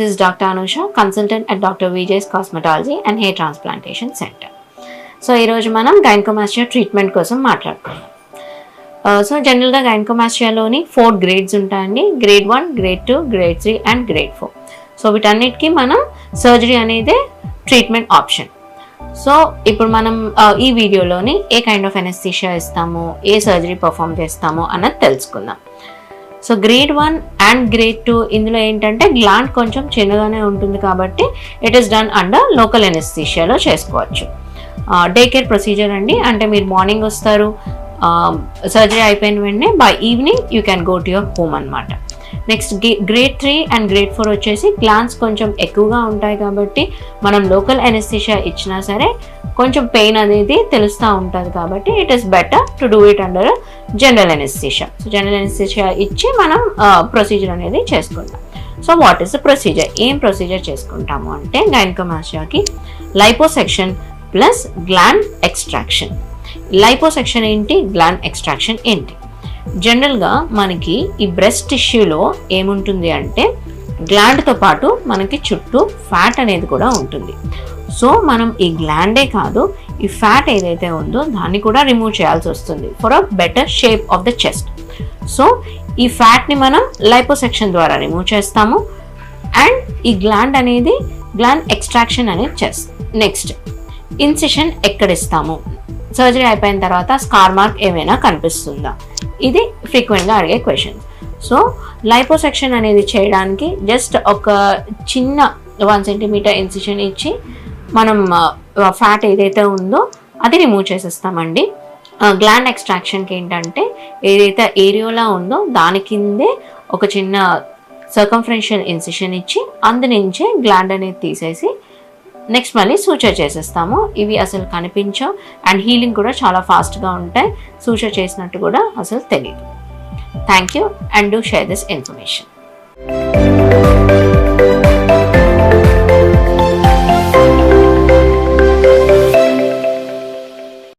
this is Dr. Anusha, consultant at Dr. Vijay's Cosmetology and Hair Transplantation Center. So, ఈరోజు మనం gynaecomastia treatment కోసం మాట్లాడుకుందాం. So జనరల్గా గైనకోమాస్టియాలోని 4 grades ఉంటాయండి. Grade 1, grade 2, grade 3 and grade 4. So వీటన్నిటికీ మనం సర్జరీ అనేది ట్రీట్మెంట్ ఆప్షన్. సో ఇప్పుడు మనం ఈ వీడియోలోని ఏ కైండ్ ఆఫ్ ఎనస్థీషియా ఇస్తాము, ఏ సర్జరీ పర్ఫామ్ చేస్తాము అన్నది తెలుసుకుందాం. సో గ్రేడ్ 1 అండ్ గ్రేడ్ 2 ఇందులో ఏంటంటే గ్లాండ్ కొంచెం చిన్నగానే ఉంటుంది కాబట్టి it is done under local ఎనస్థీషియాలో చేసుకోవచ్చు. డే కేర్ ప్రొసీజర్ అండి. అంటే మీరు మార్నింగ్ వస్తారు, సర్జరీ అయిపోయిన వెంటనే by evening you can go to your home అనమాట. నెక్స్ట్ గ్రేడ్ 3 అండ్ గ్రేడ్ 4 వచ్చేసి గ్లాండ్స్ కొంచెం ఎక్కువగా ఉంటాయి కాబట్టి మనం లోకల్ ఎనస్థీషియా ఇచ్చినా సరే కొంచెం పెయిన్ అనేది తెలుస్తూ ఉంటుంది కాబట్టి it is better to do it under general anaesthesia. So general anaesthesia ఇచ్చి మనం ప్రొసీజర్ అనేది చేసుకుంటాం. So what is the procedure? ఏం ప్రొసీజర్ చేసుకుంటాము అంటే గైనకోమాస్టియాకి liposuction plus gland extraction. Liposuction ఏంటి, గ్లాండ్ ఎక్స్ట్రాక్షన్ ఏంటి? జనరల్గా మనకి ఈ బ్రెస్ట్ టిష్యూలో ఏముంటుంది అంటే గ్లాండ్తో పాటు మనకి చుట్టూ ఫ్యాట్ అనేది కూడా ఉంటుంది. సో మనం ఈ గ్లాండే కాదు, ఈ ఫ్యాట్ ఏదైతే ఉందో దాన్ని కూడా రిమూవ్ చేయాల్సి వస్తుంది for a better shape of the chest. So ఈ ఫ్యాట్ని మనం లైపోసెక్షన్ ద్వారా రిమూవ్ చేస్తాము అండ్ ఈ గ్లాండ్ అనేది గ్లాండ్ ఎక్స్ట్రాక్షన్ అనేది చేస్తాం. నెక్స్ట్ ఇన్సిషన్ ఎక్కడ ఇస్తాము? సర్జరీ అయిపోయిన తర్వాత స్కార్ మార్క్ ఏమైనా కనిపిస్తుందా? ఇది ఫ్రీక్వెంట్గా అడిగే క్వశ్చన్. సో లైపోసెక్షన్ అనేది చేయడానికి జస్ట్ ఒక చిన్న 1 సెంటీమీటర్ ఇన్సిషన్ ఇచ్చి మనం ఫ్యాట్ ఏదైతే ఉందో అది రిమూవ్ చేసేస్తామండి. గ్లాండ్ ఎక్స్ట్రాక్షన్కి ఏంటంటే ఏదైతే ఏరియోలా ఉందో దాని కిందే ఒక చిన్న సర్కంఫరెన్షియల్ ఇన్సిషన్ ఇచ్చి అందునుంచే గ్లాండ్ అనేది తీసేసి నెక్స్ట్ మళ్ళీ సూచర్ చేసేస్తాము. ఇవి అసలు కనిపించవు అండ్ హీలింగ్ కూడా చాలా ఫాస్ట్గా ఉంటాయి. సూచర్ చేసినట్టు కూడా అసలు తెలియదు. Thank you and do share this information.